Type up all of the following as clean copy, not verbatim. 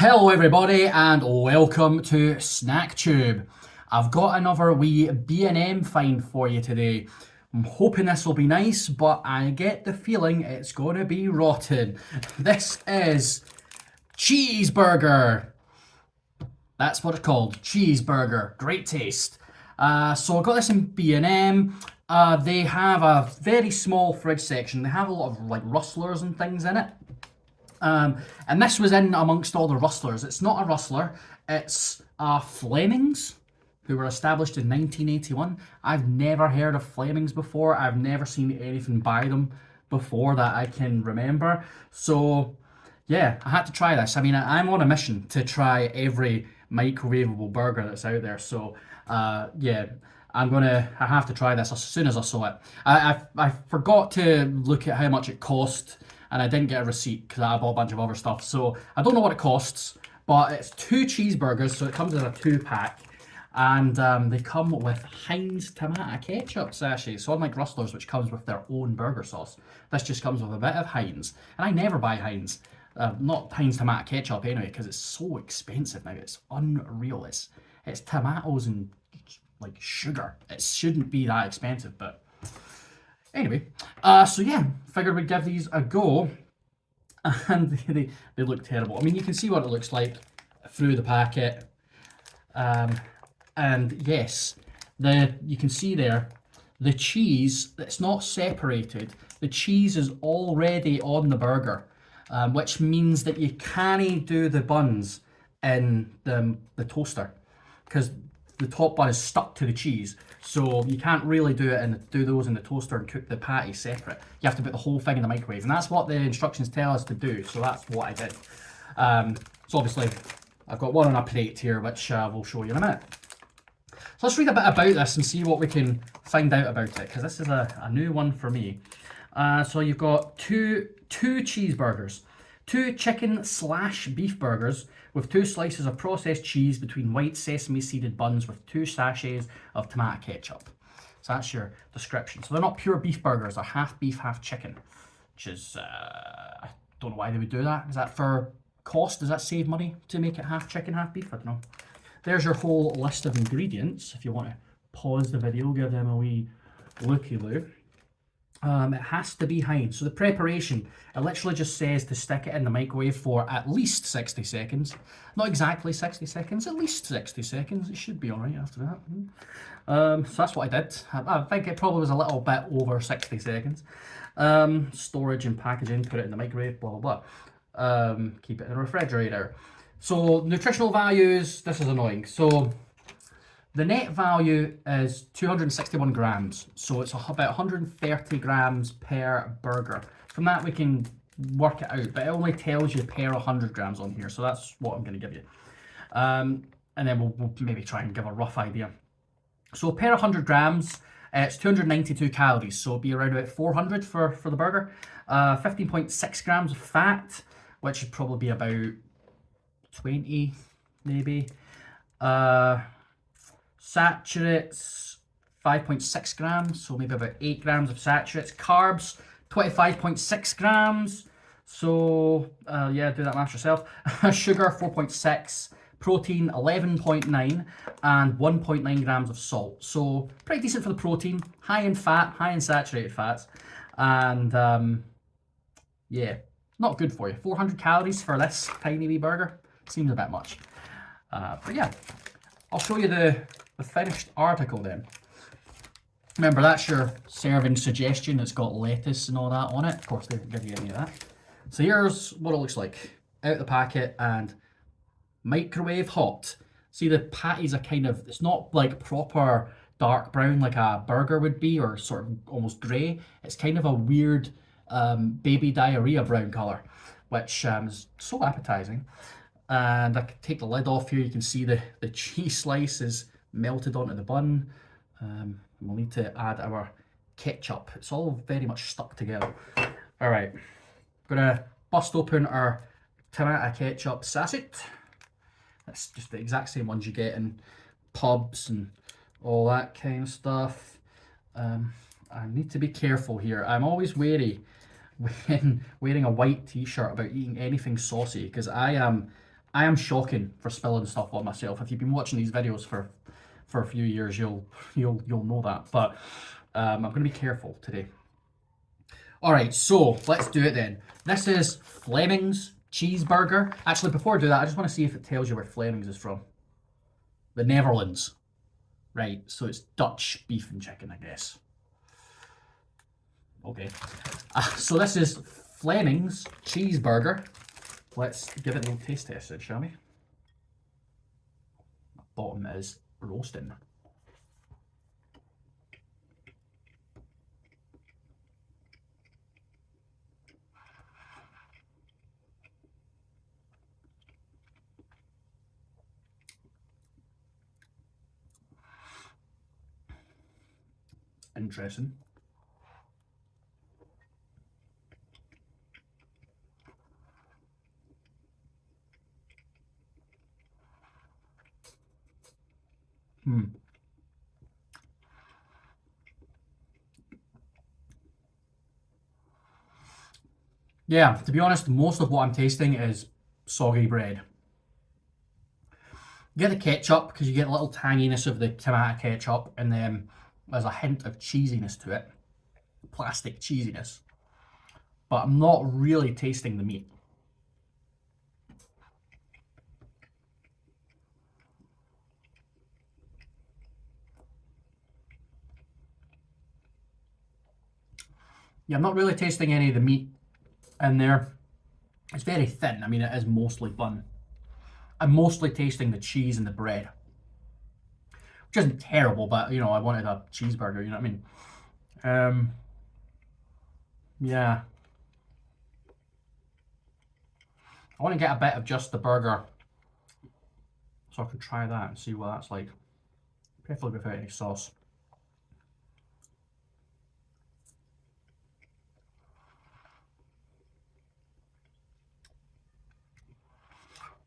Hello everybody and welcome to SnackTube. I've got another wee B&M find for you today. I'm hoping this will be nice, but I get the feeling it's going to be rotten. This is cheeseburger. That's what it's called, cheeseburger. Great taste. So I got this in B&M. They have a very small fridge section. They have a lot of like rustlers and things in it. And this was in amongst all the rustlers. It's not a rustler, it's Flemings, who were established in 1981. I've never heard of Flemings before. I've never seen anything by them before that I can remember. So, yeah, I had to try this. I mean, I'm on a mission to try every microwavable burger that's out there. So, yeah, I have to try this as soon as I saw it. I forgot to look at how much it cost, and I didn't get a receipt because I bought a bunch of other stuff. So I don't know what it costs, but it's 2 cheeseburgers, so it comes in a 2-pack. And they come with Heinz tomato ketchup sachets. So unlike Rustlers, which comes with their own burger sauce, this just comes with a bit of Heinz. And I never buy Heinz. Not Heinz tomato ketchup anyway, because it's so expensive now. It's unreal. It's tomatoes and like sugar. It shouldn't be that expensive, but anyway, so yeah, figured we'd give these a go, and they look terrible. I mean, you can see what it looks like through the packet, and yes, you can see there, the cheese, it's not separated. The cheese is already on the burger, which means that you can't do the buns in the toaster, because the top bun is stuck to the cheese, so you can't really do those in the toaster and cook the patty separate. You have to put the whole thing in the microwave, and that's what the instructions tell us to do. So that's what I did. So obviously, I've got one on a plate here, which we'll show you in a minute. So let's read a bit about this and see what we can find out about it, because this is a new one for me. So you've got two cheeseburgers, 2 chicken/beef burgers with 2 slices of processed cheese between white sesame seeded buns with 2 sachets of tomato ketchup. So that's your description. So they're not pure beef burgers, they're half beef, half chicken, which is, I don't know why they would do that. Is that for cost? Does that save money to make it half chicken, half beef? I don't know. There's your whole list of ingredients. If you want to pause the video, give them a wee looky-loo. It has to be Heinz. So the preparation, it literally just says to stick it in the microwave for at least 60 seconds. Not exactly 60 seconds, at least 60 seconds. It should be alright after that. So that's what I did. I think it probably was a little bit over 60 seconds. Storage and packaging, put it in the microwave, blah, blah, blah. Keep it in the refrigerator. So nutritional values, this is annoying. So the net value is 261 grams, so it's about 130 grams per burger. From that we can work it out, but it only tells you per 100 grams on here, so that's what I'm going to give you. And then we'll maybe try and give a rough idea. So per 100 grams, it's 292 calories, so it'll be around about 400 for the burger. 15.6 grams of fat, which would probably be about 20 maybe. Saturates 5.6 grams, so maybe about 8 grams of saturates. Carbs 25.6 grams, so yeah, do that math yourself. Sugar 4.6, protein 11.9, and 1.9 grams of salt. So pretty decent for the protein, high in fat, high in saturated fats, and yeah, not good for you. 400 calories for this tiny wee burger seems a bit much, but yeah, I'll show you the finished article then. Remember, that's your serving suggestion. It's got lettuce and all that on it. Of course, they don't give you any of that. So here's what it looks like out the packet and microwave hot. See, the patties are kind of, it's not like proper dark brown like a burger would be, or sort of almost grey. It's kind of a weird baby diarrhea brown colour, which is so appetizing. And I can take the lid off here. You can see the cheese slice is melted onto the bun. We'll need to add our ketchup. It's all very much stuck together. All right, gonna bust open our tomato ketchup sachet. That's just the exact same ones you get in pubs and all that kind of stuff. I need to be careful here. I'm always wary when wearing a white t-shirt about eating anything saucy, because I am I am shocking for spilling stuff on myself. If you've been watching these videos for a few years, you'll know that. But I'm going to be careful today. All right, so let's do it then. This is Flemings cheeseburger. Actually, before I do that, I just want to see if it tells you where Flemings is from. The Netherlands. Right, so it's Dutch beef and chicken, I guess. Okay. So this is Flemings cheeseburger. Let's give it a little taste test then, shall we? Bottom is roasting. Interesting. Yeah, to be honest, most of what I'm tasting is soggy bread. You get the ketchup because you get a little tanginess of the tomato ketchup, and then there's a hint of cheesiness to it, plastic cheesiness. But I'm not really tasting the meat. Yeah, I'm not really tasting any of the meat in there. It's very thin. I mean, it is mostly bun. I'm mostly tasting the cheese and the bread, which isn't terrible, but you know, I wanted a cheeseburger. You know what I mean? Yeah, I want to get a bit of just the burger, so I can try that and see what that's like. Preferably without any sauce.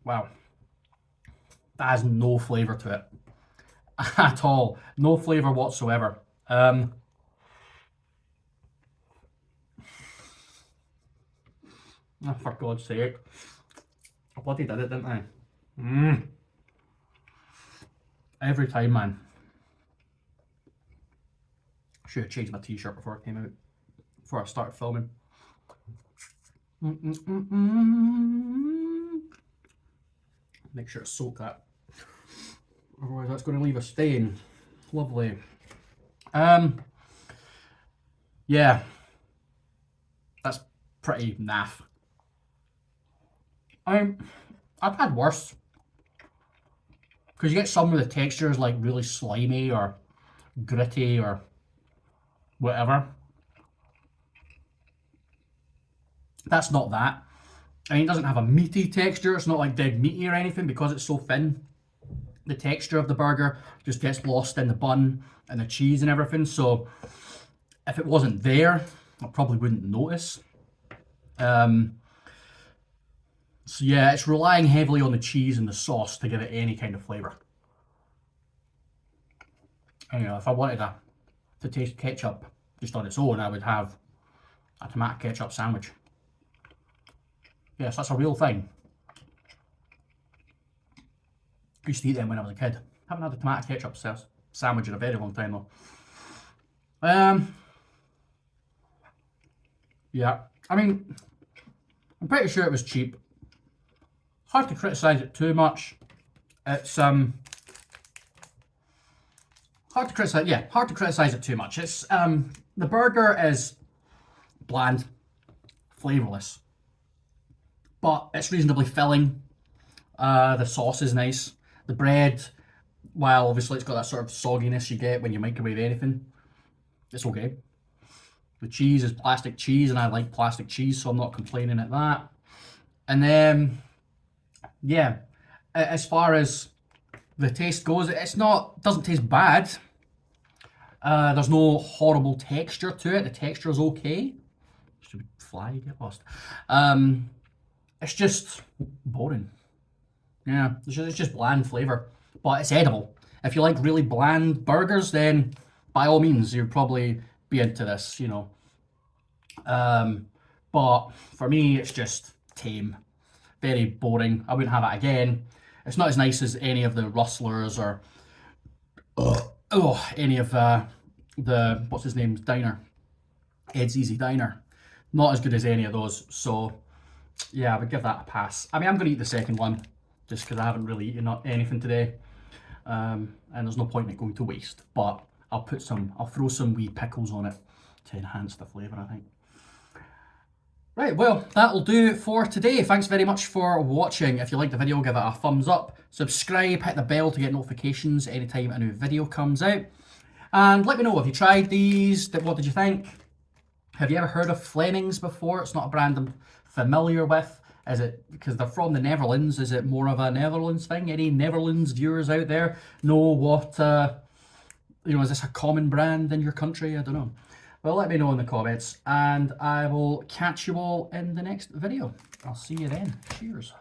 Wow, that has no flavour to it at all. No flavour whatsoever. Oh, for God's sake. I bloody did it, didn't I? Every time, man. Should have changed my t-shirt before I came out. Before I started filming. Make sure to soak that. Otherwise that's going to leave a stain. Lovely. Yeah. That's pretty naff. I've had worse. Because you get some of the textures like really slimy or gritty or whatever. That's not that. I mean, it doesn't have a meaty texture. It's not like dead meaty or anything because it's so thin. The texture of the burger just gets lost in the bun and the cheese and everything. So if it wasn't there, I probably wouldn't notice. So yeah, it's relying heavily on the cheese and the sauce to give it any kind of flavour. And, you know, if I wanted to taste ketchup just on its own, I would have a tomato ketchup sandwich. Yes, that's a real thing. I used to eat them when I was a kid. Haven't had a tomato ketchup sandwich in a very long time though. Yeah, I mean, I'm pretty sure it was cheap. Hard to criticise it too much. It's hard to criticise. Yeah, hard to criticise it too much. It's the burger is bland, flavourless, but it's reasonably filling. The sauce is nice. The bread, while obviously it's got that sort of sogginess you get when you microwave anything, it's okay. The cheese is plastic cheese, and I like plastic cheese, so I'm not complaining at that. And then, yeah, as far as the taste goes, doesn't taste bad. There's no horrible texture to it. The texture is okay. Should fly get lost. It's just boring. Yeah, it's just bland flavour, but it's edible. If you like really bland burgers, then by all means you'd probably be into this, you know. But for me, it's just tame. very boring. I wouldn't have it again. It's not as nice as any of the Rustlers or any of the what's his name's diner, Ed's Easy Diner. Not as good as any of those. So yeah, I would give that a pass. I mean, I'm going to eat the second one just because I haven't really eaten anything today, and there's no point in it going to waste. But I'll throw some wee pickles on it to enhance the flavour, I think. Right, well, that'll do for today. Thanks very much for watching. If you liked the video, give it a thumbs up. Subscribe, hit the bell to get notifications anytime a new video comes out. And let me know, have you tried these? What did you think? Have you ever heard of Flemings before? It's not a brand I'm familiar with. Is it because they're from the Netherlands? Is it more of a Netherlands thing? Any Netherlands viewers out there know what, is this a common brand in your country? I don't know. Well, let me know in the comments, and I will catch you all in the next video. I'll see you then. Cheers.